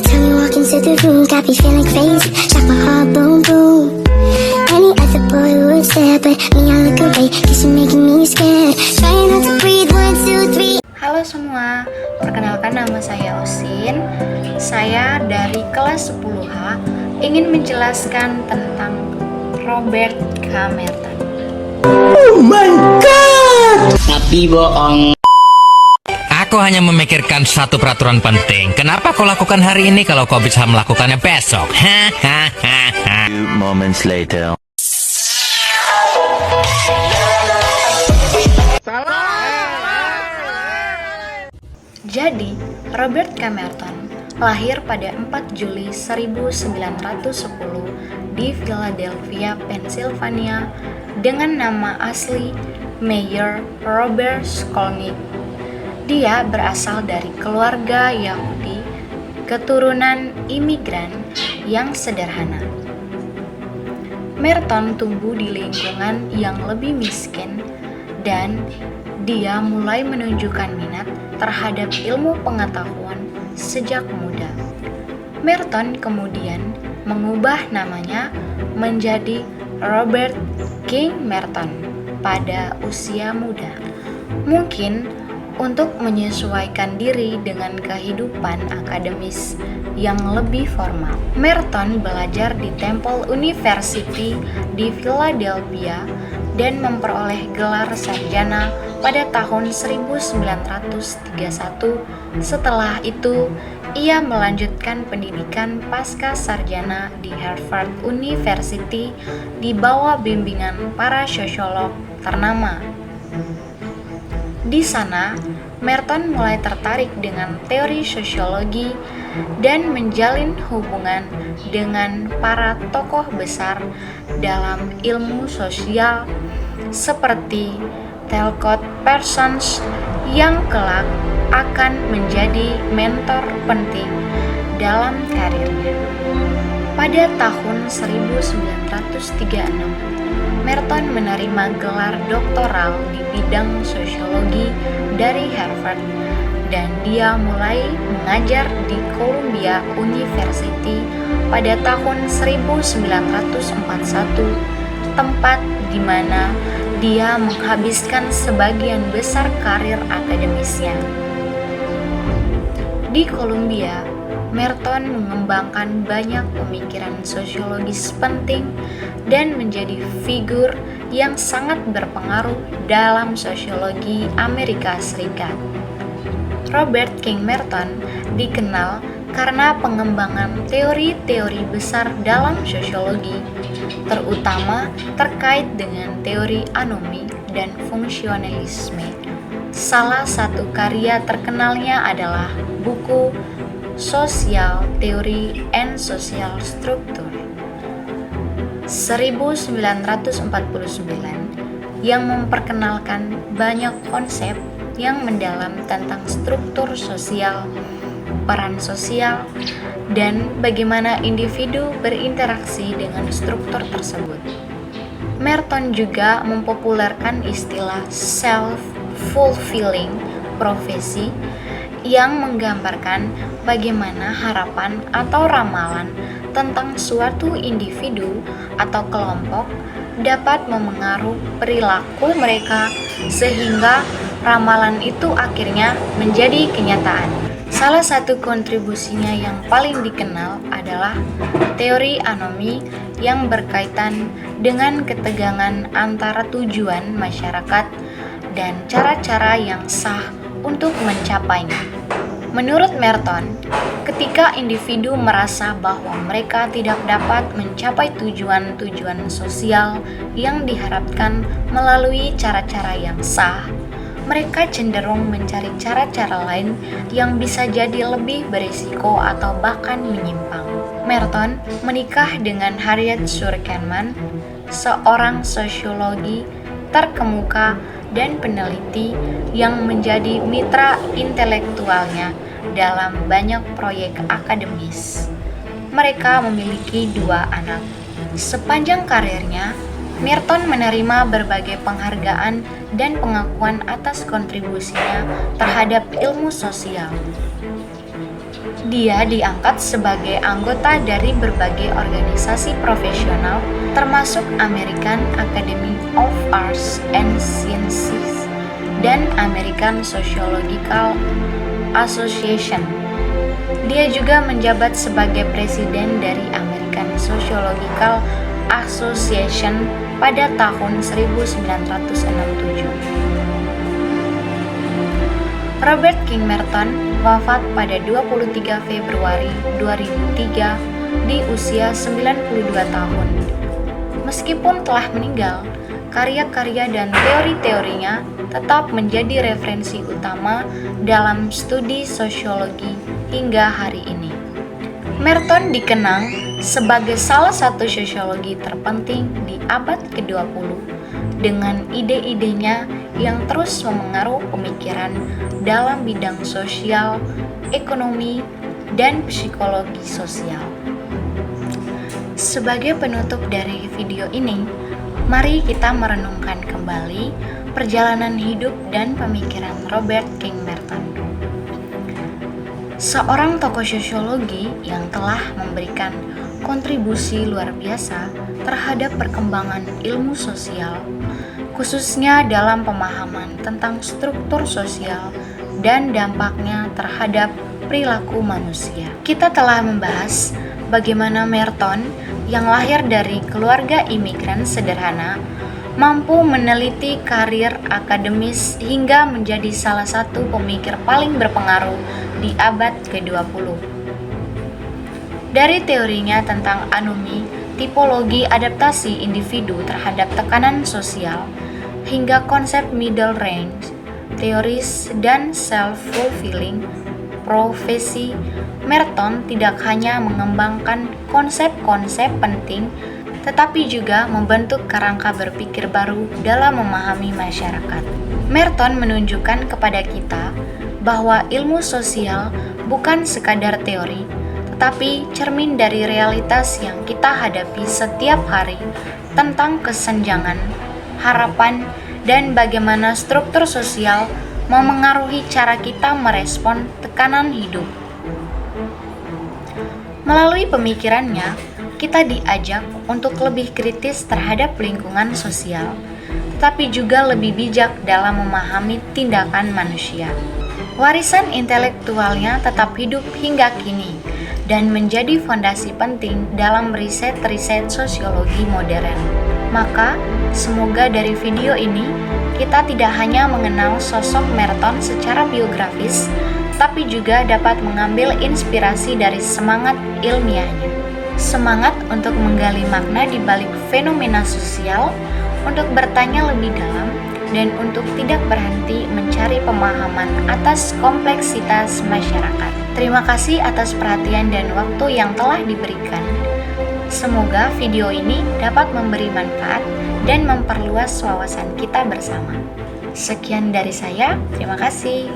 time you walk into the room, got me feeling crazy, like my heart boom boom. Any other boy would stare, but me I look away, cause you're making me scared. Trying not to breathe, 1, 2, 3. Halo semua, perkenalkan nama saya Osin. Saya dari kelas 10H ingin menjelaskan tentang Robert K. Merton. Oh my god! Tapi bohong. Aku hanya memikirkan satu peraturan penting. Kenapa kau lakukan hari ini kalau kau bisa melakukannya besok? Few moments later. Jadi, Robert K. Merton lahir pada 4 Juli 1910 di Philadelphia, Pennsylvania dengan nama asli Meyer Robert Skolnick. Dia berasal dari keluarga Yahudi keturunan imigran yang sederhana. Merton tumbuh di lingkungan yang lebih miskin dan dia mulai menunjukkan minat terhadap ilmu pengetahuan sejak muda. Merton kemudian mengubah namanya menjadi Robert King Merton pada usia muda. Mungkin untuk menyesuaikan diri dengan kehidupan akademis yang lebih formal. Merton belajar di Temple University di Philadelphia dan memperoleh gelar sarjana pada tahun 1931. Setelah itu, ia melanjutkan pendidikan pasca sarjana di Harvard University di bawah bimbingan para sosiolog ternama. Di sana, Merton mulai tertarik dengan teori sosiologi dan menjalin hubungan dengan para tokoh besar dalam ilmu sosial seperti Talcott Parsons yang kelak akan menjadi mentor penting dalam karirnya. Pada tahun 1936, Merton menerima gelar doktoral di bidang sosiologi dari Harvard dan dia mulai mengajar di Columbia University pada tahun 1941, tempat di mana dia menghabiskan sebagian besar karir akademisnya. Di Columbia, Merton mengembangkan banyak pemikiran sosiologis penting dan menjadi figur yang sangat berpengaruh dalam sosiologi Amerika Serikat. Robert King Merton dikenal karena pengembangan teori-teori besar dalam sosiologi, terutama terkait dengan teori anomi dan fungsionalisme. Salah satu karya terkenalnya adalah buku Social Theory and Social Structure 1949 yang memperkenalkan banyak konsep yang mendalam tentang struktur sosial, peran sosial, dan bagaimana individu berinteraksi dengan struktur tersebut. Merton juga mempopulerkan istilah self-fulfilling prophecy yang menggambarkan bagaimana harapan atau ramalan tentang suatu individu atau kelompok dapat memengaruhi perilaku mereka sehingga ramalan itu akhirnya menjadi kenyataan. Salah satu kontribusinya yang paling dikenal adalah teori anomi yang berkaitan dengan ketegangan antara tujuan masyarakat dan cara-cara yang sah untuk mencapainya. Menurut Merton, ketika individu merasa bahwa mereka tidak dapat mencapai tujuan-tujuan sosial yang diharapkan melalui cara-cara yang sah, mereka cenderung mencari cara-cara lain yang bisa jadi lebih berisiko atau bahkan menyimpang. Merton menikah dengan Harriet Schurkenman, seorang sosiologi terkemuka dan peneliti yang menjadi mitra intelektualnya dalam banyak proyek akademis. Mereka memiliki 2 anak. Sepanjang karirnya, Merton menerima berbagai penghargaan dan pengakuan atas kontribusinya terhadap ilmu sosial. Dia diangkat sebagai anggota dari berbagai organisasi profesional, termasuk American Academy of Arts and Sciences dan American Sociological Association. Dia juga menjabat sebagai presiden dari American Sociological Association pada tahun 1967. Robert King Merton wafat pada 23 Februari 2003 di usia 92 tahun. Meskipun telah meninggal, karya-karya dan teori-teorinya tetap menjadi referensi utama dalam studi sosiologi hingga hari ini. Merton dikenang sebagai salah satu sosiologi terpenting di abad ke-20 dengan ide-idenya yang terus memengaruhi pemikiran dalam bidang sosial, ekonomi, dan psikologi sosial. Sebagai penutup dari video ini, mari kita merenungkan kembali perjalanan hidup dan pemikiran Robert King Merton. Seorang tokoh sosiologi yang telah memberikan kontribusi luar biasa terhadap perkembangan ilmu sosial, khususnya dalam pemahaman tentang struktur sosial dan dampaknya terhadap perilaku manusia. Kita telah membahas bagaimana Merton yang lahir dari keluarga imigran sederhana mampu meneliti karir akademis hingga menjadi salah satu pemikir paling berpengaruh di abad ke-20. Dari teorinya tentang anomi, tipologi adaptasi individu terhadap tekanan sosial, hingga konsep middle range, teoris, dan self-fulfilling prophecy, Merton tidak hanya mengembangkan konsep-konsep penting, tetapi juga membentuk kerangka berpikir baru dalam memahami masyarakat. Merton menunjukkan kepada kita bahwa ilmu sosial bukan sekadar teori, tetapi cermin dari realitas yang kita hadapi setiap hari tentang kesenjangan, harapan, dan bagaimana struktur sosial memengaruhi cara kita merespon tekanan hidup. Melalui pemikirannya, kita diajak untuk lebih kritis terhadap lingkungan sosial, tetapi juga lebih bijak dalam memahami tindakan manusia. Warisan intelektualnya tetap hidup hingga kini dan menjadi fondasi penting dalam riset-riset sosiologi modern. Maka, semoga dari video ini kita tidak hanya mengenal sosok Merton secara biografis, tapi juga dapat mengambil inspirasi dari semangat ilmiahnya. Semangat untuk menggali makna di balik fenomena sosial, untuk bertanya lebih dalam, dan untuk tidak berhenti mencari pemahaman atas kompleksitas masyarakat. Terima kasih atas perhatian dan waktu yang telah diberikan. Semoga video ini dapat memberi manfaat dan memperluas wawasan kita bersama. Sekian dari saya, terima kasih.